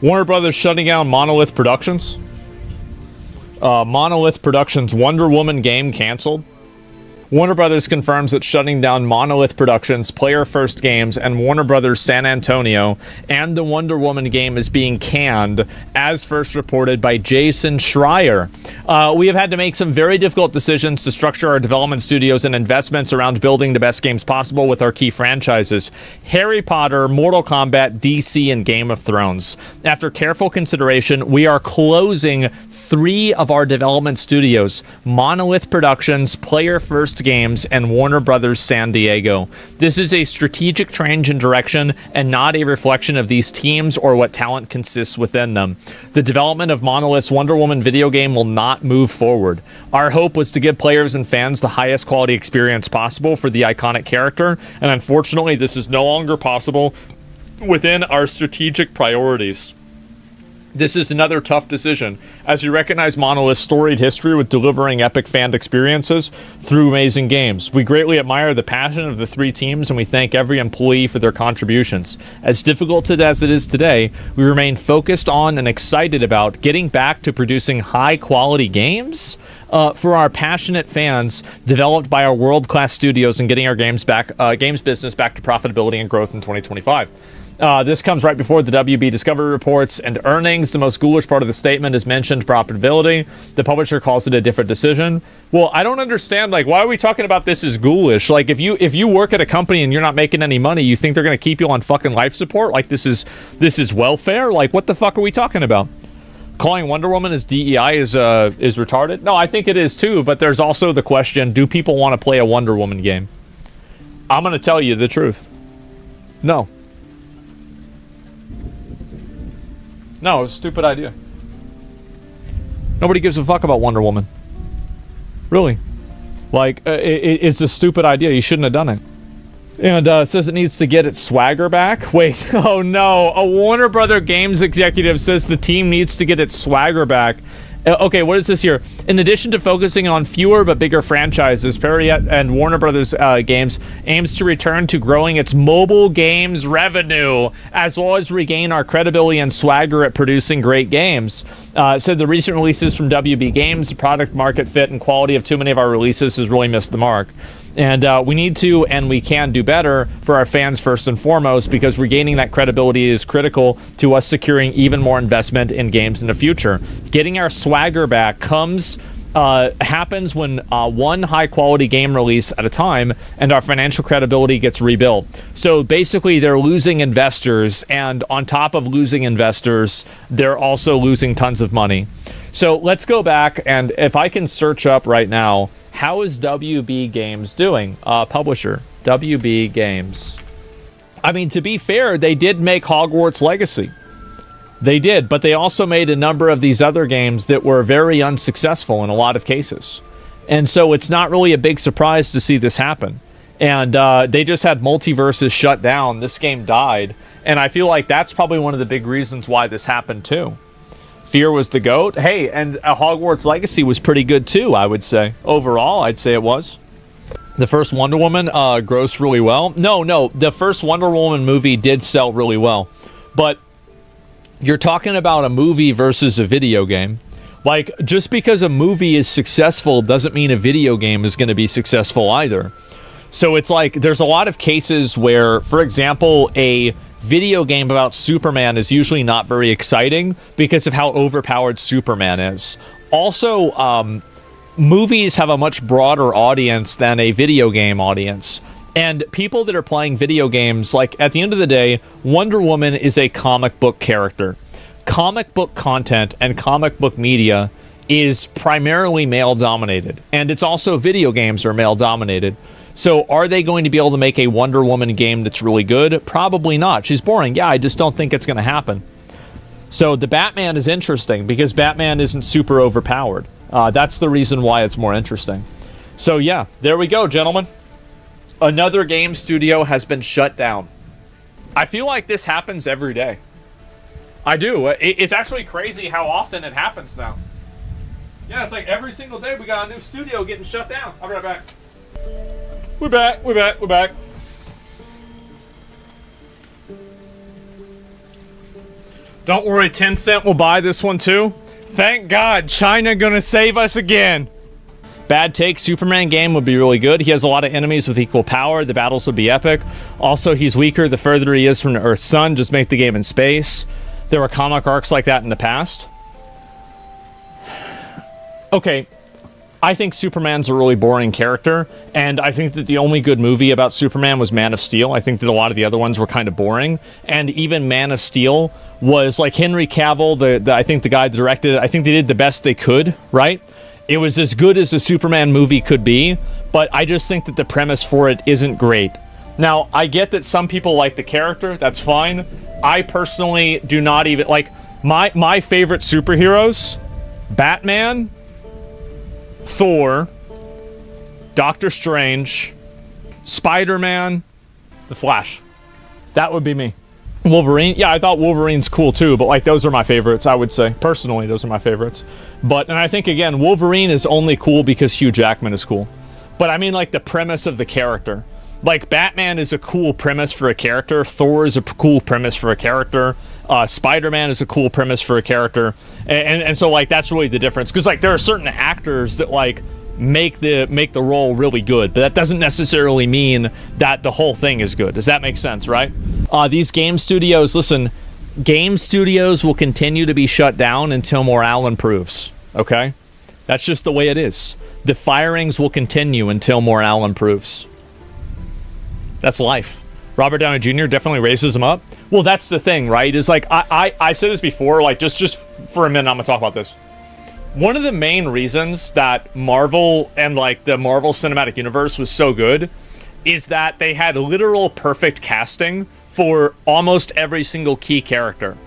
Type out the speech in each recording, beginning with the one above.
Warner Brothers shutting down Monolith Productions. Monolith Productions Wonder Woman game canceled. Warner Brothers confirms it's shutting down Monolith Productions, Player First Games, and Warner Brothers San Antonio, and the Wonder Woman game is being canned, as first reported by Jason Schreier. We have had to make some very difficult decisions to structure our development studios and investments around building the best games possible with our key franchises: Harry Potter, Mortal Kombat, DC, and Game of Thrones. After careful consideration, we are closing 3 of our development studios: Monolith Productions, Player First Games, and Warner Brothers San Diego. This is a strategic change in direction and not a reflection of these teams or what talent consists within them. The development of Monolith's Wonder Woman video game will not move forward. Our hope was to give players and fans the highest quality experience possible for the iconic character, and unfortunately this is no longer possible within our strategic priorities. This is another tough decision, as we recognize Monolith's storied history with delivering epic fan experiences through amazing games. We greatly admire the passion of the 3 teams, and we thank every employee for their contributions. As difficult as it is today, we remain focused on and excited about getting back to producing high-quality games for our passionate fans, developed by our world-class studios, and getting our games business back to profitability and growth in 2025. This comes right before the WB Discovery reports and earnings. The most ghoulish part of the statement is mentioned profitability. The publisher calls it a different decision. Well, I don't understand, like, why are we talking about this as ghoulish? Like, if you work at a company and you're not making any money, you think they're going to keep you on fucking life support? Like, this is welfare? Like, what the fuck are we talking about? Calling Wonder Woman as DEI is retarded? No, I think it is too, but there's also the question, do people want to play a Wonder Woman game? I'm going to tell you the truth. No. No, it's a stupid idea. Nobody gives a fuck about Wonder Woman. Really. Like, it's a stupid idea. You shouldn't have done it. And says it needs to get its swagger back. Wait, oh no. A Warner Brother Games executive says the team needs to get its swagger back. Okay, what is this here? In addition to focusing on fewer but bigger franchises, Perry and Warner Brothers Games aims to return to growing its mobile games revenue, as well as regain our credibility and swagger at producing great games. Said the recent releases from WB Games, the product market fit and quality of too many of our releases has really missed the mark. And we need to, and we can do better for our fans first and foremost, because regaining that credibility is critical to us securing even more investment in games in the future. Getting our swagger back happens when one high-quality game release at a time, and our financial credibility gets rebuilt. So basically, they're losing investors, and on top of losing investors, they're also losing tons of money. So let's go back, and if I can search up right now, how is WB Games doing? Publisher, WB Games. I mean, to be fair, they did make Hogwarts Legacy. They did, but they also made a number of these other games that were very unsuccessful in a lot of cases. And so it's not really a big surprise to see this happen. And they just had Multiverses shut down. This game died. And I feel like that's probably one of the big reasons why this happened too. Fear was the GOAT. Hey, and Hogwarts Legacy was pretty good too, I would say. Overall, I'd say it was. The first Wonder Woman grossed really well. No, the first Wonder Woman movie did sell really well. But you're talking about a movie versus a video game. Like, just because a movie is successful doesn't mean a video game is going to be successful either. So it's like, there's a lot of cases where, for example, a video game about Superman is usually not very exciting because of how overpowered Superman is. Also, movies have a much broader audience than a video game audience. And people that are playing video games, like, at the end of the day, Wonder Woman is a comic book character. Comic book content and comic book media is primarily male-dominated. And it's also video games are male-dominated. So are they going to be able to make a Wonder Woman game that's really good? Probably not. She's boring. Yeah, I just don't think it's going to happen. So the Batman is interesting because Batman isn't super overpowered. That's the reason why it's more interesting. So yeah, there we go, gentlemen. Another game studio has been shut down. I feel like this happens every day. I do. It's actually crazy how often it happens now. Yeah, it's like every single day we got a new studio getting shut down. I'll be right back. We're back. Don't worry, Tencent will buy this one too. Thank God, China gonna save us again. Bad take, Superman game would be really good. He has a lot of enemies with equal power. The battles would be epic. Also, he's weaker the further he is from the Earth's sun. Just make the game in space. There were comic arcs like that in the past. Okay, I think Superman's a really boring character, and I think that the only good movie about Superman was Man of Steel. I think that a lot of the other ones were kind of boring, and even Man of Steel was like Henry Cavill, I think the guy that directed it, I think they did the best they could, right? It was as good as a Superman movie could be, but I just think that the premise for it isn't great. Now, I get that some people like the character, that's fine. I personally do not even, like, my favorite superheroes, Batman, Thor, Doctor Strange, Spider-Man, The Flash. That would be me. Wolverine, yeah, I thought Wolverine's cool too, but like those are my favorites, I would say. Personally, those are my favorites. But, and I think again, Wolverine is only cool because Hugh Jackman is cool. But I mean like the premise of the character. Like Batman is a cool premise for a character, Thor is a cool premise for a character, Spider-Man is a cool premise for a character, and so like that's really the difference. Because like there are certain actors that like make the role really good, but that doesn't necessarily mean that the whole thing is good. Does that make sense, right? These game studios, listen, game studios will continue to be shut down until morale improves, okay? That's just the way it is. The firings will continue until morale improves. That's life. Robert Downey Jr. definitely raises him up. Well, that's the thing, right? Is like, I said this before, like, just for a minute, I'm gonna talk about this. One of the main reasons that Marvel and like the Marvel Cinematic Universe was so good is that they had literal perfect casting for almost every single key character.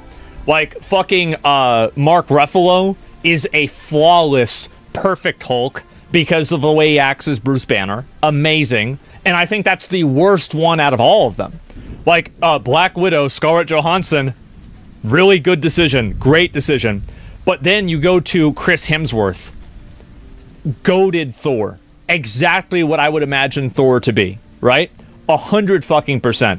Like fucking Mark Ruffalo is a flawless, perfect Hulk because of the way he acts as Bruce Banner. Amazing. And I think that's the worst one out of all of them. Like Black Widow, Scarlett Johansson, really good decision, great decision. But then you go to Chris Hemsworth, goated Thor, exactly what I would imagine Thor to be, right? 100%.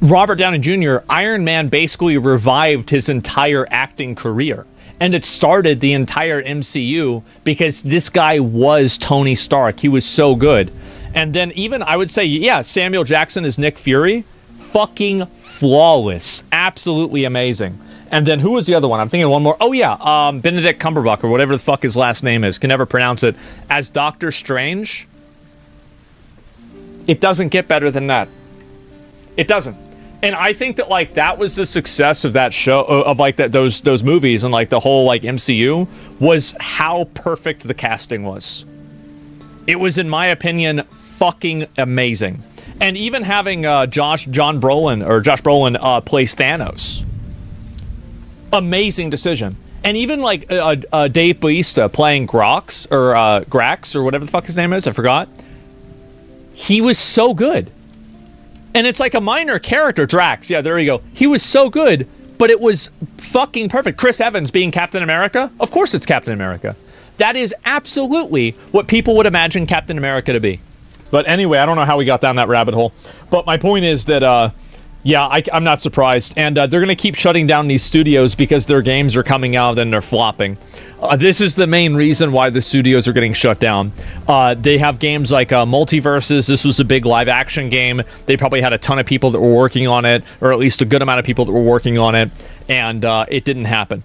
Robert Downey Jr., Iron Man basically revived his entire acting career. And it started the entire MCU because this guy was Tony Stark. He was so good. And then even, I would say, yeah, Samuel Jackson is Nick Fury. Fucking flawless. Absolutely amazing. And then who was the other one? I'm thinking one more. Oh, yeah. Benedict Cumberbatch, or whatever the fuck his last name is. Can never pronounce it. As Doctor Strange. It doesn't get better than that. It doesn't. And I think that, like, that was the success of that show, of, like, those movies and, like, the whole, like, MCU, was how perfect the casting was. It was, in my opinion, fucking amazing. And even having Josh Brolin plays Thanos. Amazing decision. And even like Dave Bautista playing Grax or whatever the fuck his name is, I forgot. He was so good. And it's like a minor character, Drax. Yeah, there you go. He was so good, but it was fucking perfect. Chris Evans being Captain America? Of course it's Captain America. That is absolutely what people would imagine Captain America to be. But anyway, I don't know how we got down that rabbit hole. But my point is that, yeah, I'm not surprised. And they're going to keep shutting down these studios because their games are coming out and they're flopping. This is the main reason why the studios are getting shut down. They have games like Multiverses. This was a big live-action game. They probably had a ton of people that were working on it, or at least a good amount of people that were working on it, and it didn't happen.